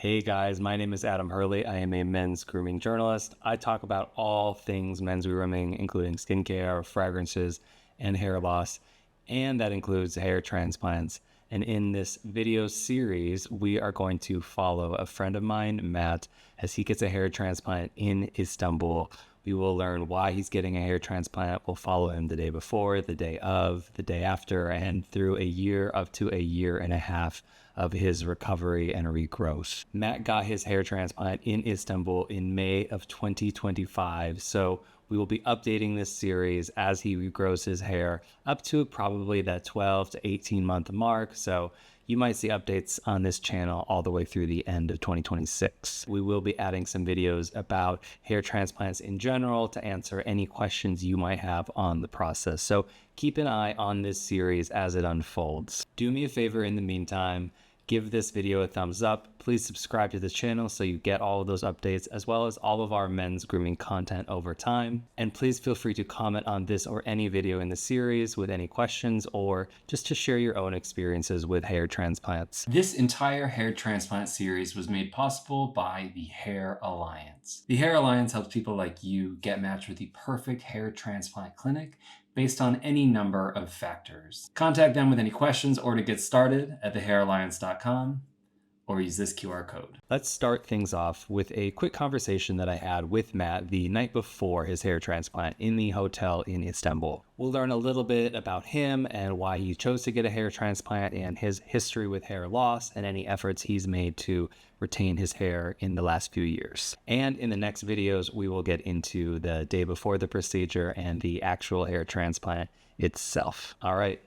Hey guys, my name is Adam Hurley. I am a men's grooming journalist. I talk about all things men's grooming, including skincare, fragrances, and hair loss, and that includes hair transplants. And in this video series, we are going to follow a friend of mine, Matt, as he gets a hair transplant in Istanbul. We will learn why he's getting a hair transplant. We'll follow him the day before, the day of, the day after, and through a year up to a year and a half of his recovery and regrowth. Matt got his hair transplant in Istanbul in May of 2025. So we will be updating this series as he regrows his hair up to probably that 12 to 18 month mark. So you might see updates on this channel all the way through the end of 2026. We will be adding some videos about hair transplants in general to answer any questions you might have on the process. So keep an eye on this series as it unfolds. Do me a favor in the meantime, give this video a thumbs up. Please subscribe to this channel so you get all of those updates as well as all of our men's grooming content over time. And please feel free to comment on this or any video in the series with any questions or just to share your own experiences with hair transplants. This entire hair transplant series was made possible by the Hair Alliance. The Hair Alliance helps people like you get matched with the perfect hair transplant clinic based on any number of factors. Contact them with any questions or to get started at thehairalliance.com or use this QR code. Let's start things off with a quick conversation that I had with Matt the night before his hair transplant in the hotel in Istanbul. We'll learn a little bit about him and why he chose to get a hair transplant and his history with hair loss and any efforts he's made to retain his hair in the last few years. And in the next videos, we will get into the day before the procedure and the actual hair transplant itself. All right,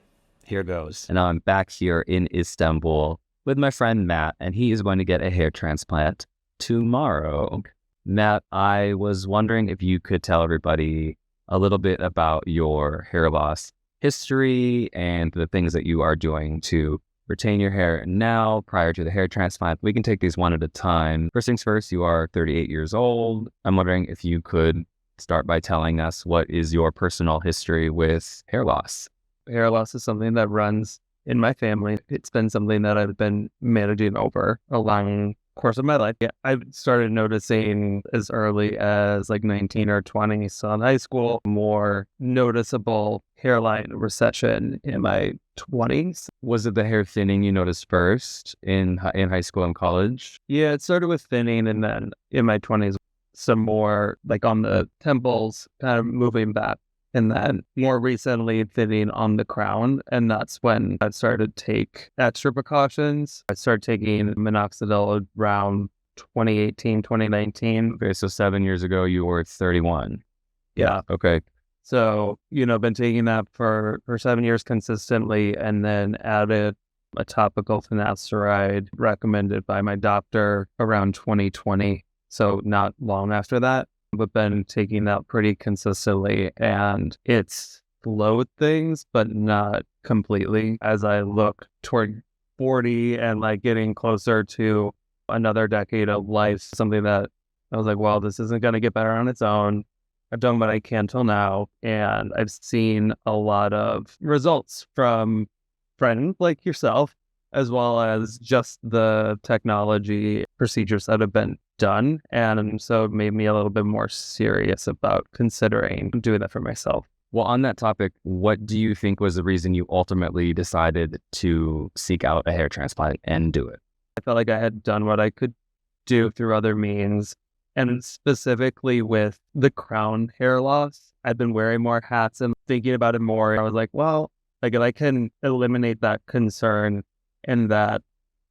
here goes. And I'm back here in Istanbul with my friend Matt, and he is going to get a hair transplant tomorrow. Matt, I was wondering if you could tell everybody a little bit about your hair loss history and the things that you are doing to retain your hair now prior to the hair transplant. We can take these one at a time. First things first, you are 38 years old. I'm wondering if you could start by telling us what is your personal history with hair loss. Hair loss is something that runs in my family. It's been something that I've been managing over a long course of my life. Yeah, I started noticing as early as like 19 or 20. So in high school, more noticeable hairline recession in my 20s. Was it the hair thinning you noticed first in high school and college? Yeah, it started with thinning, and then in my 20s, some more like on the temples, kind of moving back. And then more recently thinning on the crown. And that's when I started to take extra precautions. I started taking minoxidil around 2018, 2019. Okay, so 7 years ago, you were 31. Yeah. Okay. So, been taking that for 7 years consistently, and then added a topical finasteride recommended by my doctor around 2020. So not long after that. But been taking that pretty consistently, and it's slowed things, but not completely. As I look toward 40 and like getting closer to another decade of life, something that I was like, well, this isn't going to get better on its own. I've done what I can till now, and I've seen a lot of results from friends like yourself, as well as just the technology procedures that have been done. And so it made me a little bit more serious about considering doing that for myself. Well, on that topic, what do you think was the reason you ultimately decided to seek out a hair transplant and do it? I felt like I had done what I could do through other means. And specifically with the crown hair loss, I've been wearing more hats and thinking about it more. I was like, well, like if I can eliminate that concern and that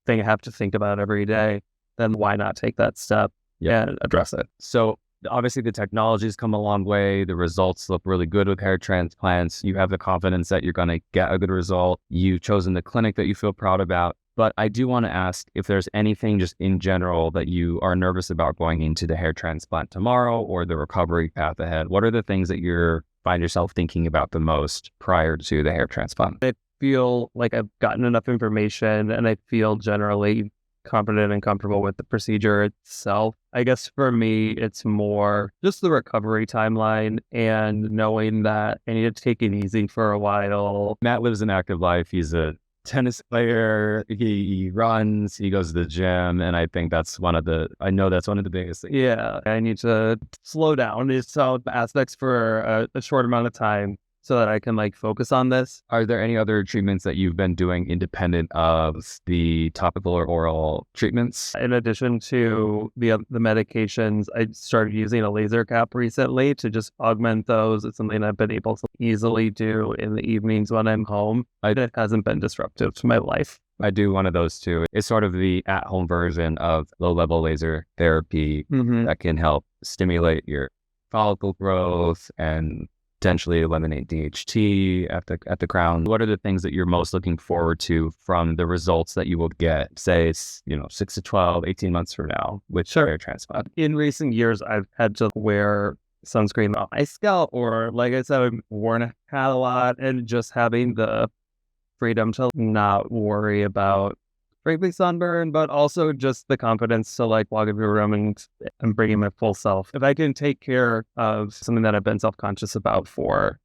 thing I have to think about every day, then why not take that step and address it? So obviously the technology's come a long way. The results look really good with hair transplants. You have the confidence that you're going to get a good result. You've chosen the clinic that you feel proud about. But I do want to ask if there's anything just in general that you are nervous about going into the hair transplant tomorrow or the recovery path ahead. What are the things that you find yourself thinking about the most prior to the hair transplant? I feel like I've gotten enough information, and I feel generally confident and comfortable with the procedure itself. I guess for me, it's more just the recovery timeline and knowing that I need to take it easy for a while. Matt lives an active life. He's a tennis player. He runs, he goes to the gym, and I think that's I know that's one of the biggest things. Yeah, I need to slow down in some aspects for a short amount of time so that I can like focus on this. Are there any other treatments that you've been doing independent of the topical or oral treatments? In addition to the medications, I started using a laser cap recently to just augment those. It's something I've been able to easily do in the evenings when I'm home. It hasn't been disruptive to my life. I do one of those too. It's sort of the at-home version of low-level laser therapy that can help stimulate your follicle growth and potentially eliminate DHT at the crown. What are the things that you're most looking forward to from the results that you will get, say it's, 6 to 12, 18 months from now with hair transplant? In recent years, I've had to wear sunscreen on my scalp, or like I said, I've worn a hat a lot, and just having the freedom to not worry about frankly sunburn, but also just the confidence to like walk into a room and bring in my full self. If I can take care of something that I've been self-conscious about for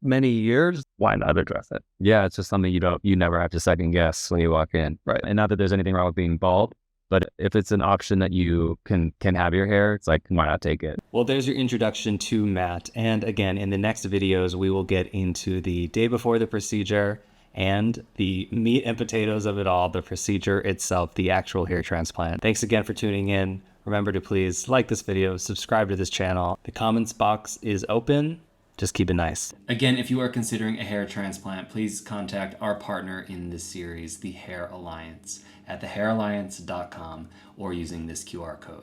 many years, why not address it? Yeah, it's just something you never have to second guess when you walk in. Right. And not that there's anything wrong with being bald, but if it's an option that you can have your hair, it's like, why not take it? Well, there's your introduction to Matt. And again, in the next videos, we will get into the day before the procedure and the meat and potatoes of it all, the procedure itself, the actual hair transplant. Thanks again for tuning in. Remember to please like this video, subscribe to this channel. The comments box is open. Just keep it nice. Again, if you are considering a hair transplant, please contact our partner in this series, the Hair Alliance, at thehairalliance.com or using this QR code.